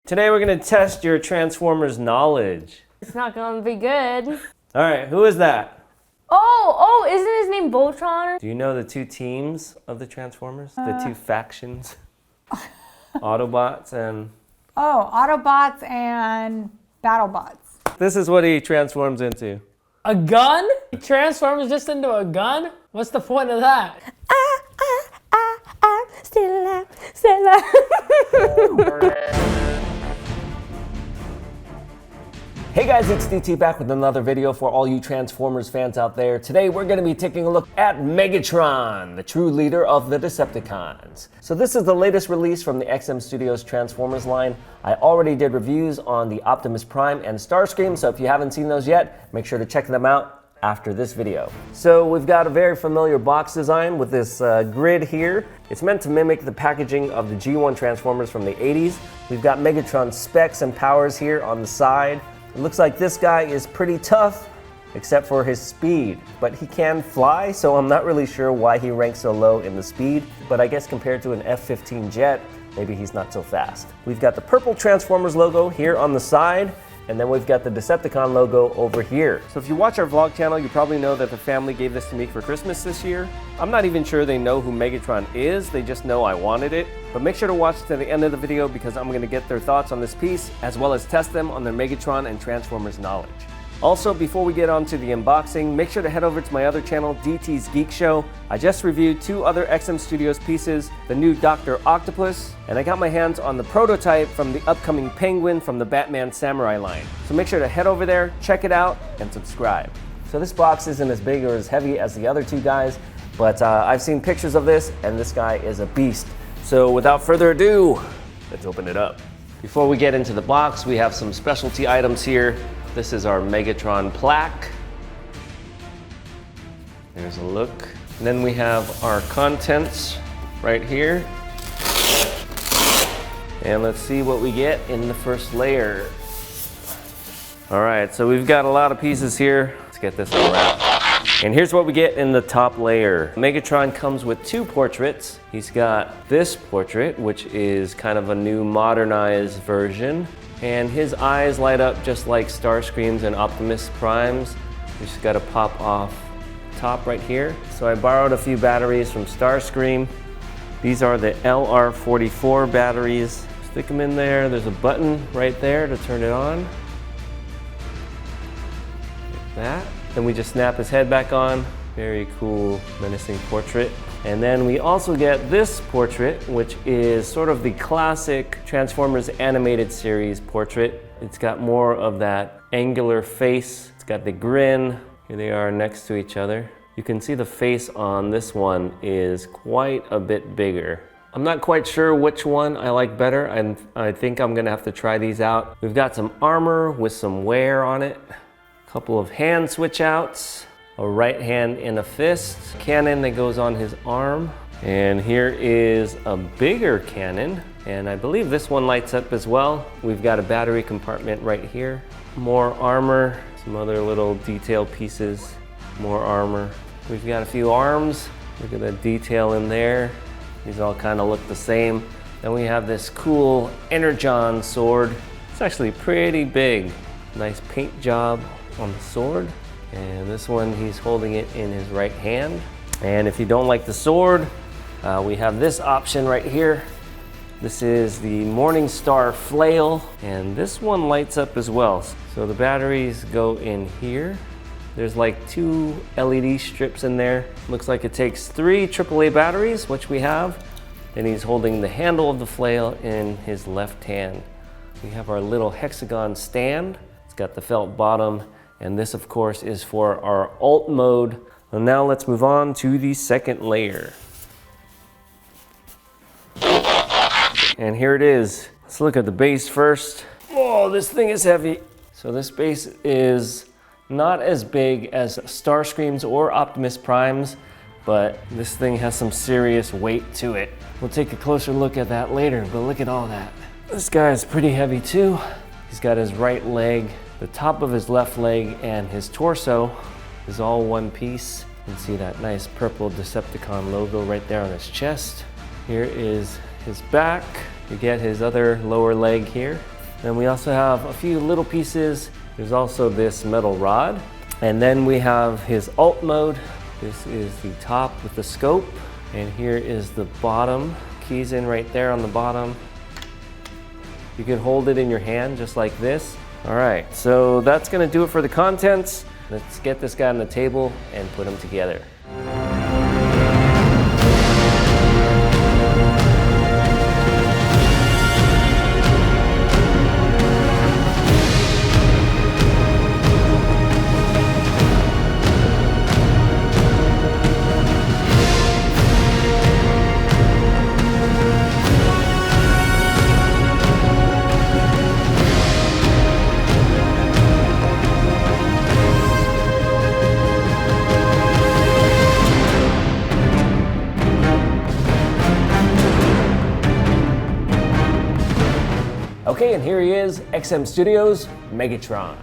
Today we're gonna test your Transformers knowledge. It's not gonna be good. All right, who is that? Oh, isn't his name Voltron? Do you know the two teams of the Transformers? The two factions? Autobots and... Oh, Autobots and BattleBots. This is what he transforms into. A gun? He transforms just into a gun? What's the point of that? Still alive, still alive. Hey guys, it's DT back with another video for all you Transformers fans out there. Today we're going to be taking a look at Megatron, the true leader of the Decepticons. So this is the latest release from the XM Studios Transformers line. I already did reviews on the Optimus Prime and Starscream, so if you haven't seen those yet, make sure to check them out after this video. So we've got a very familiar box design with this grid here. It's meant to mimic the packaging of the G1 Transformers from the 80s. We've got Megatron's specs and powers here on the side. It looks like this guy is pretty tough, except for his speed. But he can fly, so I'm not really sure why he ranks so low in the speed. But I guess compared to an F-15 jet, maybe he's not so fast. We've got the purple Transformers logo here on the side, and then we've got the Decepticon logo over here. So if you watch our vlog channel, you probably know that the family gave this to me for Christmas this year. I'm not even sure they know who Megatron is, they just know I wanted it. But make sure to watch to the end of the video because I'm gonna get their thoughts on this piece, as well as test them on their Megatron and Transformers knowledge. Also, before we get on to the unboxing, make sure to head over to my other channel, DT's Geek Show. I just reviewed two other XM Studios pieces, the new Dr. Octopus, and I got my hands on the prototype from the upcoming Penguin from the Batman Samurai line. So make sure to head over there, check it out, and subscribe. So this box isn't as big or as heavy as the other two guys, but I've seen pictures of this, and this guy is a beast. So without further ado, let's open it up. Before we get into the box, we have some specialty items here. This is our Megatron plaque. There's a look. And then we have our contents right here. And let's see what we get in the first layer. All right, so we've got a lot of pieces here. Let's get this unwrapped. And here's what we get in the top layer. Megatron comes with two portraits. He's got this portrait, which is kind of a new modernized version. And his eyes light up just like Starscream's and Optimus Prime's. You just gotta pop off top right here. So I borrowed a few batteries from Starscream. These are the LR44 batteries. Stick them in there. There's a button right there to turn it on. Like that. Then we just snap his head back on. Very cool, menacing portrait. And then we also get this portrait, which is sort of the classic Transformers animated series portrait. It's got more of that angular face. It's got the grin. Here they are next to each other. You can see the face on this one is quite a bit bigger. I'm not quite sure which one I like better, and I think I'm gonna have to try these out. We've got some armor with some wear on it. A couple of hand switch outs. A right hand in a fist, cannon that goes on his arm. And here is a bigger cannon. And I believe this one lights up as well. We've got a battery compartment right here. More armor, some other little detail pieces, more armor. We've got a few arms. Look at that detail in there. These all kind of look the same. Then we have this cool Energon sword. It's actually pretty big. Nice paint job on the sword. And this one, he's holding it in his right hand. And if you don't like the sword, we have this option right here. This is the Morning Star flail, and this one lights up as well. So the batteries go in here. There's like two LED strips in there. Looks like it takes 3 AAA batteries, which we have. And he's holding the handle of the flail in his left hand. We have our little hexagon stand. It's got the felt bottom. And this, of course, is for our alt mode. And now let's move on to the second layer. And here it is. Let's look at the base first. Oh, this thing is heavy. So this base is not as big as Starscream's or Optimus Prime's, but this thing has some serious weight to it. We'll take a closer look at that later, but look at all that. This guy is pretty heavy too. He's got his right leg, the top of his left leg, and his torso is all one piece. You can see that nice purple Decepticon logo right there on his chest. Here is his back. You get his other lower leg here. Then we also have a few little pieces. There's also this metal rod. And then we have his alt mode. This is the top with the scope. And here is the bottom. Keys in right there on the bottom. You can hold it in your hand just like this. All right, so that's gonna do it for the contents. Let's get this guy on the table and put him together. Okay, and here he is, XM Studios Megatron.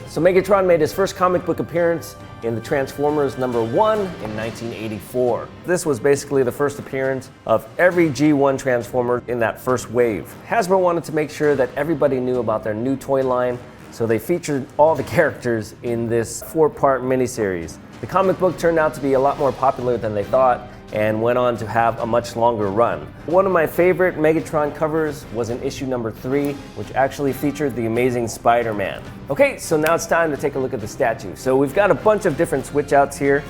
So Megatron made his first comic book appearance in the Transformers #1 in 1984. This was basically the first appearance of every G1 Transformer in that first wave. Hasbro wanted to make sure that everybody knew about their new toy line, so they featured all the characters in this 4-part miniseries. The comic book turned out to be a lot more popular than they thought, and went on to have a much longer run. One of my favorite Megatron covers was in issue #3, which actually featured the Amazing Spider-Man. Okay, so now it's time to take a look at the statue. So we've got a bunch of different switch outs here,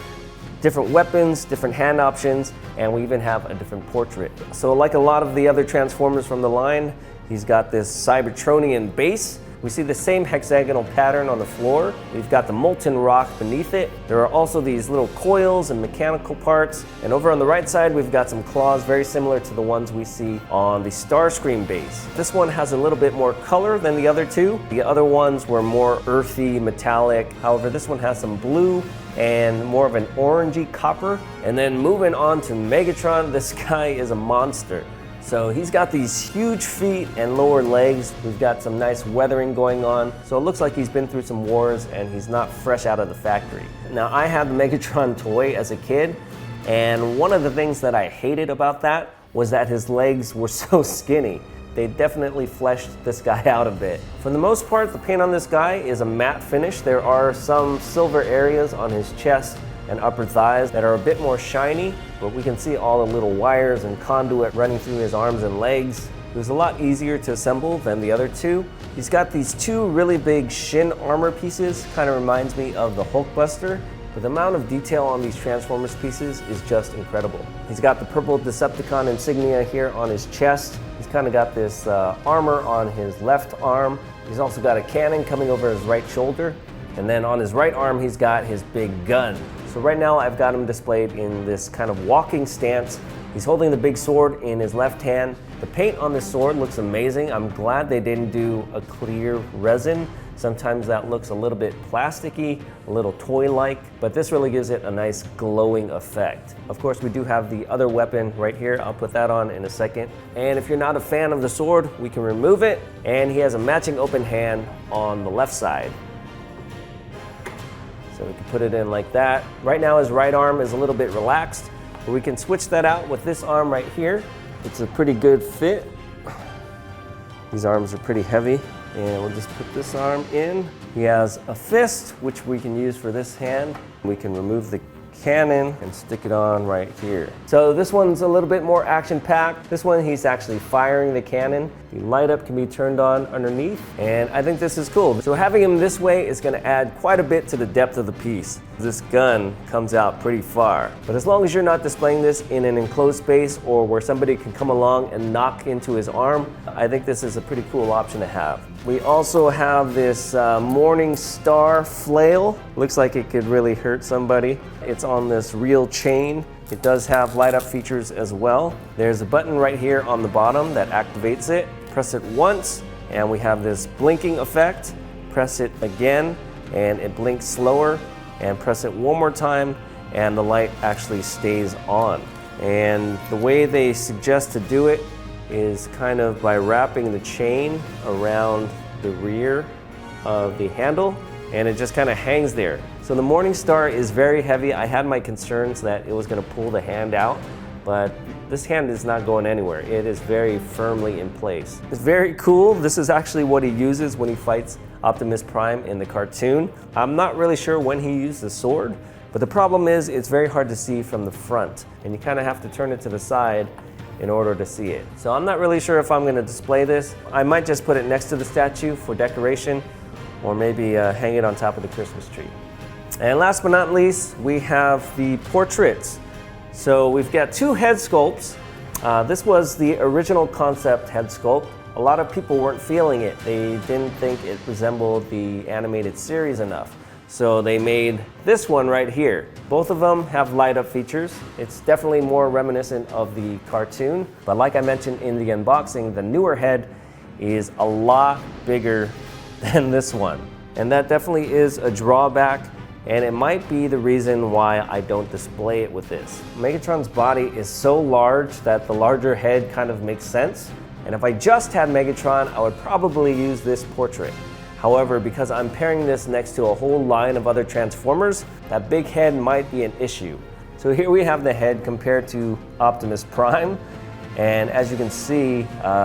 different weapons, different hand options, and we even have a different portrait. So like a lot of the other Transformers from the line, he's got this Cybertronian base. We see the same hexagonal pattern on the floor. We've got the molten rock beneath it. There are also these little coils and mechanical parts. And over on the right side, we've got some claws very similar to the ones we see on the Starscream base. This one has a little bit more color than the other two. The other ones were more earthy, metallic. However, this one has some blue and more of an orangey copper. And then moving on to Megatron, this guy is a monster. So he's got these huge feet and lower legs. We've got some nice weathering going on. So it looks like he's been through some wars and he's not fresh out of the factory. Now I had the Megatron toy as a kid, and one of the things that I hated about that was that his legs were so skinny. They definitely fleshed this guy out a bit. For the most part, the paint on this guy is a matte finish. There are some silver areas on his chest and upper thighs that are a bit more shiny, but we can see all the little wires and conduit running through his arms and legs. It was a lot easier to assemble than the other two. He's got these two really big shin armor pieces, kind of reminds me of the Hulkbuster, but the amount of detail on these Transformers pieces is just incredible. He's got the purple Decepticon insignia here on his chest. He's kind of got this armor on his left arm. He's also got a cannon coming over his right shoulder. And then on his right arm, he's got his big gun. So right now I've got him displayed in this kind of walking stance. He's holding the big sword in his left hand. The paint on this sword looks amazing. I'm glad they didn't do a clear resin. Sometimes that looks a little bit plasticky, a little toy-like, but this really gives it a nice glowing effect. Of course, we do have the other weapon right here. I'll put that on in a second. And if you're not a fan of the sword, we can remove it. And he has a matching open hand on the left side. So we can put it in like that. Right now his right arm is a little bit relaxed, but we can switch that out with this arm right here. It's a pretty good fit. These arms are pretty heavy, and we'll just put this arm in. He has a fist, which we can use for this hand. We can remove the cannon and stick it on right here. So this one's a little bit more action-packed. This one, he's actually firing the cannon. The light up can be turned on underneath, and I think this is cool. So having him this way is gonna add quite a bit to the depth of the piece. This gun comes out pretty far, but as long as you're not displaying this in an enclosed space or where somebody can come along and knock into his arm, I think this is a pretty cool option to have. We also have this Morning Star flail. Looks like it could really hurt somebody. It's on this real chain. It does have light up features as well. There's a button right here on the bottom that activates it. Press it once and we have this blinking effect. Press it again and it blinks slower, and press it one more time and the light actually stays on. And the way they suggest to do it is kind of by wrapping the chain around the rear of the handle, and it just kind of hangs there. So the Morning Star is very heavy. I had my concerns that it was going to pull the hand out, but this hand is not going anywhere. It is very firmly in place. It's very cool. This is actually what he uses when he fights Optimus Prime in the cartoon. I'm not really sure when he used the sword, but the problem is it's very hard to see from the front, and you kind of have to turn it to the side in order to see it. So I'm not really sure if I'm going to display this. I might just put it next to the statue for decoration, or maybe hang it on top of the Christmas tree. And last but not least, we have the portraits. So we've got two head sculpts. This was the original concept head sculpt. A lot of people weren't feeling it. They didn't think it resembled the animated series enough. So they made this one right here. Both of them have light up features. It's definitely more reminiscent of the cartoon, but like I mentioned in the unboxing, the newer head is a lot bigger than this one. And that definitely is a drawback, and it might be the reason why I don't display it with this. Megatron's body is so large that the larger head kind of makes sense. And if I just had Megatron, I would probably use this portrait. However, because I'm pairing this next to a whole line of other Transformers, that big head might be an issue. So here we have the head compared to Optimus Prime. And as you can see,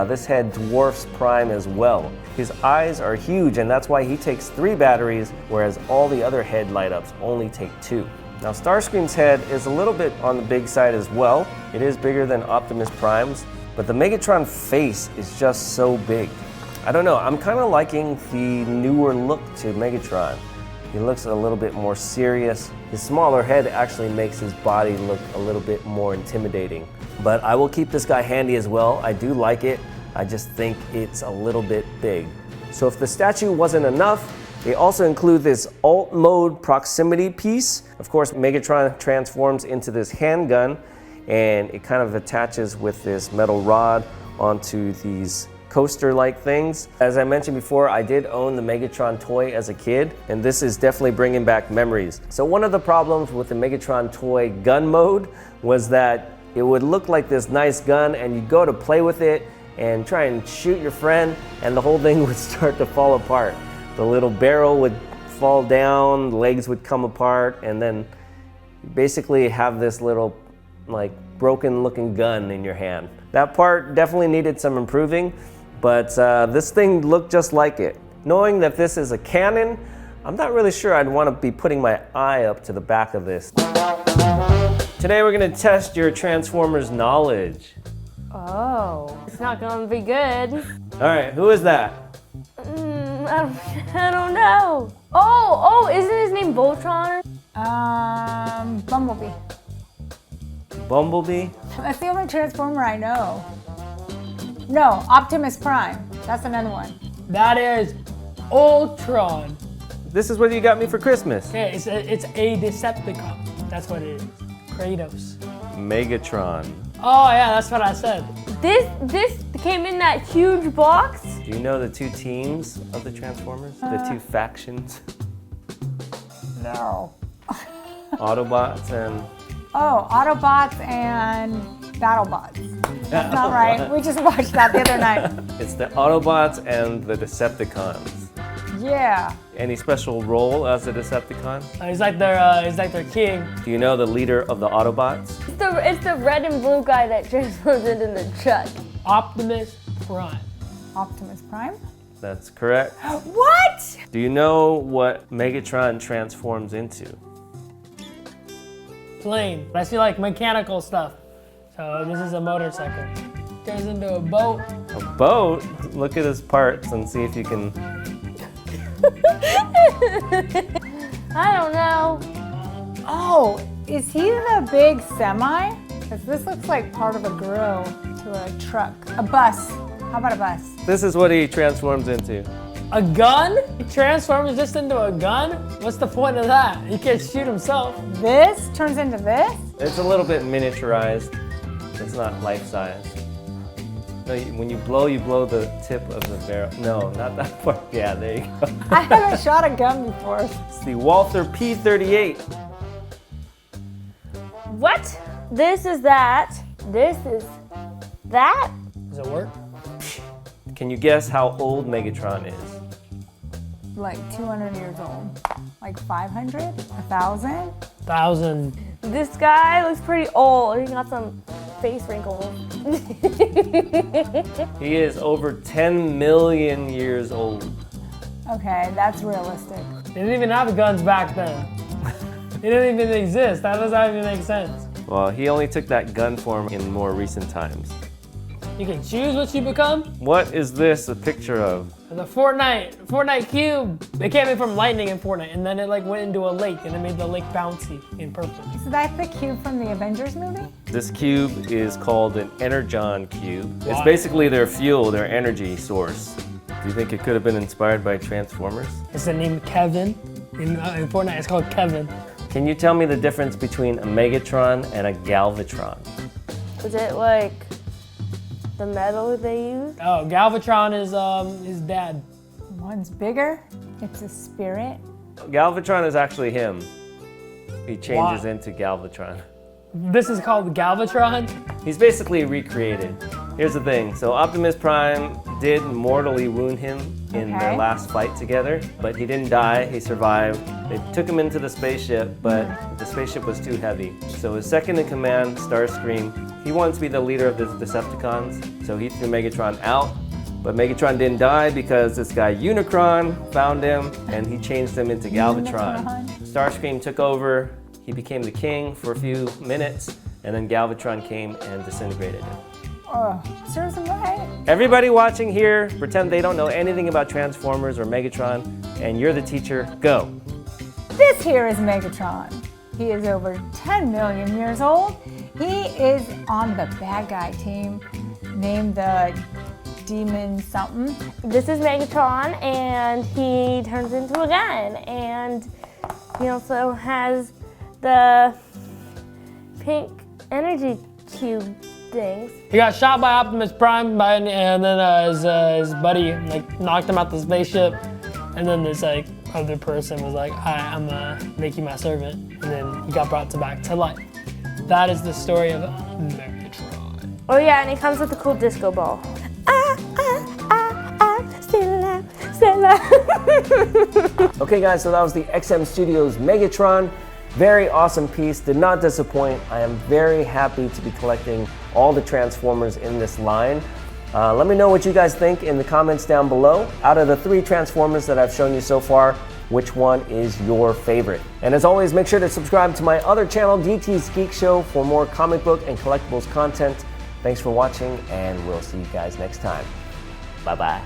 this head dwarfs Prime as well. His eyes are huge, and that's why he takes 3 batteries, whereas all the other head light-ups only take 2. Now Starscream's head is a little bit on the big side as well. It is bigger than Optimus Prime's, but the Megatron face is just so big. I don't know, I'm kind of liking the newer look to Megatron. He looks a little bit more serious. His smaller head actually makes his body look a little bit more intimidating. But I will keep this guy handy as well. I do like it. I just think it's a little bit big. So if the statue wasn't enough, they also include this alt mode proximity piece. Of course, Megatron transforms into this handgun, and it kind of attaches with this metal rod onto these coaster-like things. As I mentioned before, I did own the Megatron toy as a kid, and this is definitely bringing back memories. So one of the problems with the Megatron toy gun mode was that it would look like this nice gun, and you'd go to play with it and try and shoot your friend, and the whole thing would start to fall apart. The little barrel would fall down, the legs would come apart, and then you basically have this little like broken looking gun in your hand. That part definitely needed some improving, but this thing looked just like it. Knowing that this is a cannon, I'm not really sure I'd want to be putting my eye up to the back of this. Today we're going to test your Transformers knowledge. Oh, it's not gonna be good. All right, who is that? I don't know. Oh, isn't his name Voltron? Bumblebee. Bumblebee? That's the only Transformer I know. No, Optimus Prime. That's another one. That is Ultron. This is what you got me for Christmas. Okay, it's a Decepticon. That's what it is. Kratos. Megatron. Oh yeah, that's what I said. This came in that huge box. Do you know the 2 teams of the Transformers? The 2 factions? No. Autobots and... Oh, Autobots and BattleBots. That's not right. We just watched that the other night. It's the Autobots and the Decepticons. Yeah. Any special role as a Decepticon? He's like their king. Do you know the leader of the Autobots? It's the red and blue guy that transforms into the truck. Optimus Prime. Optimus Prime? That's correct. What? Do you know what Megatron transforms into? Plane. I see like mechanical stuff. So this is a motorcycle. Turns into a boat. A boat? Look at his parts and see if you can... I don't know. Oh, is he the big semi? Because this looks like part of a grill to a truck. A bus. How about a bus? This is what he transforms into. A gun? He transforms just into a gun? What's the point of that? He can't shoot himself. This turns into this? It's a little bit miniaturized. It's not life-size. No, when you blow the tip of the barrel. No, not that part. Yeah, there you go. I haven't shot a gun before. It's the Walther P38. What? This is that. This is that. Does it work? Can you guess how old Megatron is? Like 200 years old. Like 500? 1,000? 1,000. This guy looks pretty old. He got some face wrinkles. He is over 10 million years old. Okay, that's realistic. They didn't even have guns back then. They didn't even exist. That doesn't even make sense. Well, he only took that gun form in more recent times. You can choose what you become. What is this a picture of? The Fortnite cube. They came in from lightning in Fortnite, and then it like went into a lake, and it made the lake bouncy in purple. So that's the cube from the Avengers movie? This cube is called an Energon cube. It's Why? basically their fuel, their energy source. Do you think it could have been inspired by Transformers? It's the name Kevin. In Fortnite, it's called Kevin. Can you tell me the difference between a Megatron and a Galvatron? Is it like the metal they use? Oh, Galvatron is his dad. One's bigger. It's a spirit. Galvatron is actually him. He changes Why? into Galvatron. This is called Galvatron. He's basically recreated. Here's the thing. So Optimus Prime did mortally wound him in their Okay. last fight together, but he didn't die. He survived. They took him into the spaceship, but the spaceship was too heavy. So his second in command, Starscream, he wanted to be the leader of the Decepticons, so he threw Megatron out. But Megatron didn't die because this guy Unicron found him and he changed him into Galvatron. Unicron. Starscream took over. He became the king for a few minutes, and then Galvatron came and disintegrated him. Oh, serves him right. Everybody watching here, pretend they don't know anything about Transformers or Megatron, and you're the teacher. Go. This here is Megatron. He is over 10 million years old. He is on the bad guy team, named the Demon something. This is Megatron, and he turns into a gun, and he also has the pink energy cube things. He got shot by Optimus Prime, and then his buddy like knocked him out the spaceship, and then this like other person was like, I'm gonna make you my servant, and then he got brought back to life. That is the story of Megatron. Oh yeah, and he comes with a cool disco ball. Still alive, still alive. Okay guys, so that was the XM Studios Megatron. Very awesome piece, did not disappoint. I am very happy to be collecting all the Transformers in this line. Let me know what you guys think in the comments down below. Out of the 3 Transformers that I've shown you so far, which one is your favorite? And as always, make sure to subscribe to my other channel, DT's Geek Show, for more comic book and collectibles content. Thanks for watching, and we'll see you guys next time. Bye-bye.